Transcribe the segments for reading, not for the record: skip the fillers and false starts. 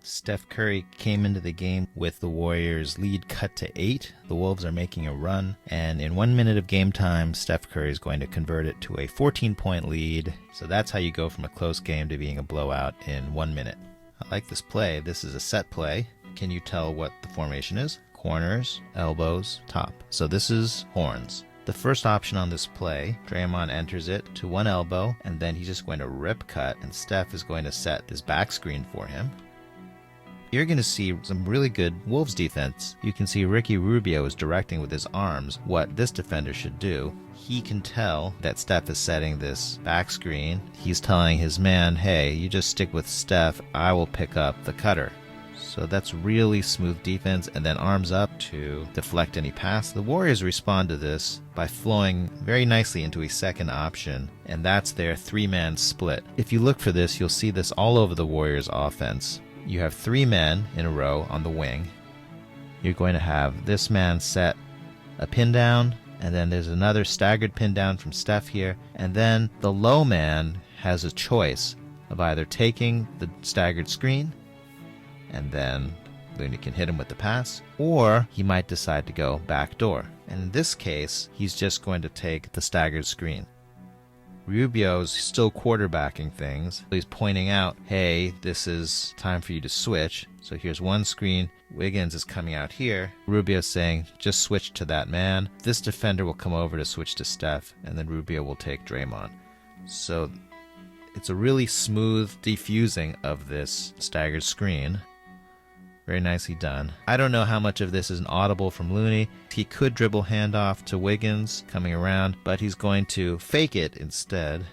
Steph Curry came into the game with the Warriors' lead cut to 8. The Wolves are making a run, and in 1 minute of game time, Steph Curry is going to convert it to a 14-point lead. So that's how you go from a close game to being a blowout in 1 minute. I like this play. This is a set play. Can you tell what the formation is? Corners, elbows, top. So this is horns. The first option on this play, Draymond enters it to one elbow, and then he's just going to rip cut, and Steph is going to set this back screen for him. You're going to see some really good Wolves defense. You can see Ricky Rubio is directing with his arms what this defender should do. He can tell that Steph is setting this back screen. He's telling his man, hey, you just stick with Steph, I will pick up the cutter. So that's really smooth defense, and then arms up to deflect any pass. The Warriors respond to this by flowing very nicely into a second option, and that's their 3-man split. If you look for this, you'll see this all over the Warriors offense. You have 3 men in a row on the wing. You're going to have this man set a pin down, and then there's another staggered pin down from Steph here, and then the low man has a choice of either taking the staggered screen, and then Looney can hit him with the pass, or he might decide to go backdoor. And in this case, he's just going to take the staggered screen. Rubio's still quarterbacking things. He's pointing out, hey, this is time for you to switch. So here's one screen. Wiggins is coming out here. Rubio's saying, just switch to that man. This defender will come over to switch to Steph, and then Rubio will take Draymond. So it's a really smooth defusing of this staggered screen. Very nicely done. I don't know how much of this is an audible from Looney. He could dribble handoff to Wiggins coming around, but he's going to fake it instead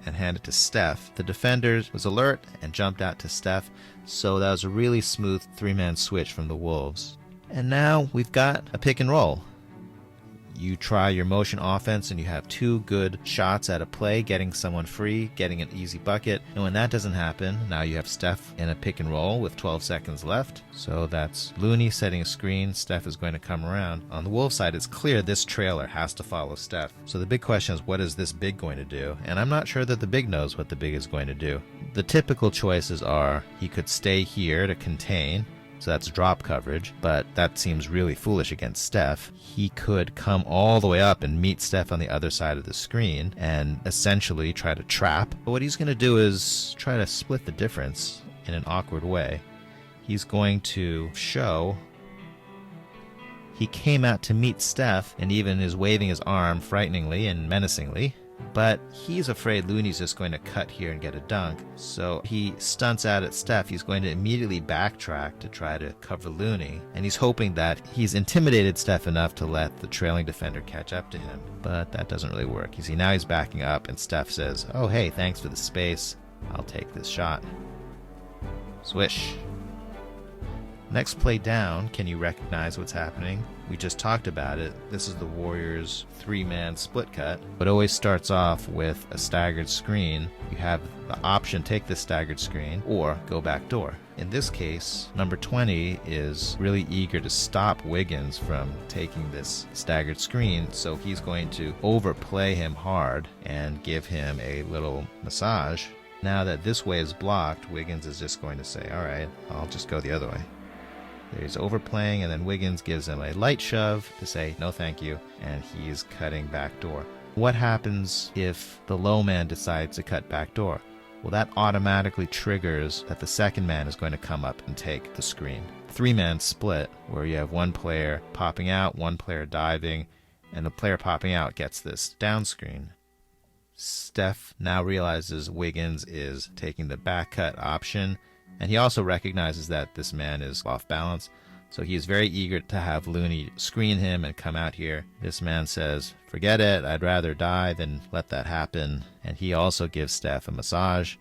and hand it to Steph. The defender was alert and jumped out to Steph, so that was a really smooth 3-man switch from the Wolves. And now we've got a pick and roll. You try your motion offense and you have 2 good shots at a play, getting someone free, getting an easy bucket. And when that doesn't happen, now you have Steph in a pick and roll with 12 seconds left. So that's Looney setting a screen. Steph is going to come around. On the Wolves side, it's clear this trailer has to follow Steph. So the big question is, what is this big going to do? And I'm not sure that the big knows what the big is going to do. The typical choices are he could stay here to contain. So that's drop coverage, but that seems really foolish against Steph. He could come all the way up and meet Steph on the other side of the screen and essentially try to trap. But what he's going to do is try to split the difference in an awkward way. He's going to show he came out to meet Steph and even is waving his arm frighteningly and menacingly. But he's afraid Looney's just going to cut here and get a dunk. So he stunts out at Steph. He's going to immediately backtrack to try to cover Looney. And he's hoping that he's intimidated Steph enough to let the trailing defender catch up to him. But that doesn't really work. You see, now he's backing up and Steph says, oh, hey, thanks for the space. I'll take this shot. Swish. Next play down, can you recognize what's happening? We just talked about it. This is the Warriors' 3-man split cut. It always starts off with a staggered screen. You have the option, take this staggered screen, or go backdoor. In this case, number 20 is really eager to stop Wiggins from taking this staggered screen, so he's going to overplay him hard and give him a little massage. Now that this way is blocked, Wiggins is just going to say, all right, I'll just go the other way. He's overplaying, and then Wiggins gives him a light shove to say, no thank you, and he's cutting backdoor. What happens if the low man decides to cut backdoor? Well, that automatically triggers that the second man is going to come up and take the screen. 3-man split, where you have one player popping out, one player diving, and the player popping out gets this down screen. Steph now realizes Wiggins is taking the back cut option, and he also recognizes that this man is off balance, so he is very eager to have Looney screen him and come out here. This man says, forget it, I'd rather die than let that happen. And he also gives Steph a massage,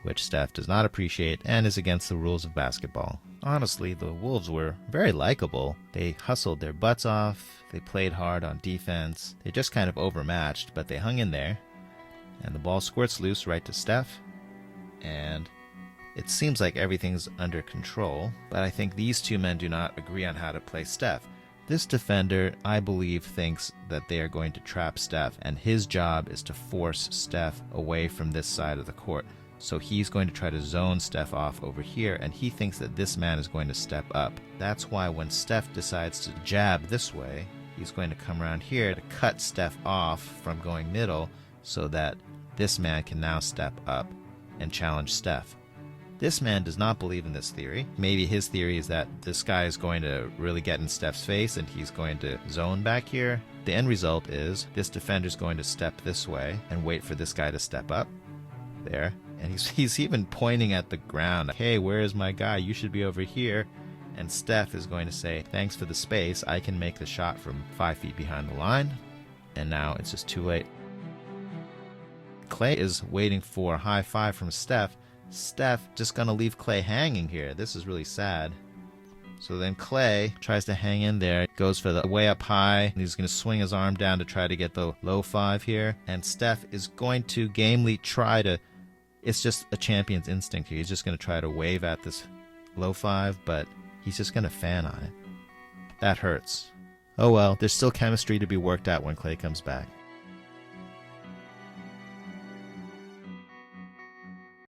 which Steph does not appreciate and is against the rules of basketball. Honestly, the Wolves were very likable. They hustled their butts off, they played hard on defense, they just kind of overmatched, but they hung in there. And the ball squirts loose right to Steph, and it seems like everything's under control, but I think these 2 men do not agree on how to play Steph. This defender, I believe, thinks that they are going to trap Steph, and his job is to force Steph away from this side of the court. So he's going to try to zone Steph off over here, and he thinks that this man is going to step up. That's why when Steph decides to jab this way, he's going to come around here to cut Steph off from going middle so that this man can now step up and challenge Steph. This man does not believe in this theory. Maybe his theory is that this guy is going to really get in Steph's face and he's going to zone back here. The end result is this defender is going to step this way and wait for this guy to step up. There. And he's even pointing at the ground. Hey, where is my guy? You should be over here. And Steph is going to say, thanks for the space. I can make the shot from 5 feet behind the line. And now it's just too late. Klay is waiting for a high five from Steph. Steph just going to leave Klay hanging here. This is really sad. So then Klay tries to hang in there, goes for the way up high, and he's going to swing his arm down to try to get the low five here. And Steph is going to gamely try to, it's just a champion's instinct here. He's just going to try to wave at this low five, but he's just going to fan on it. That hurts. Oh well, there's still chemistry to be worked out when Klay comes back.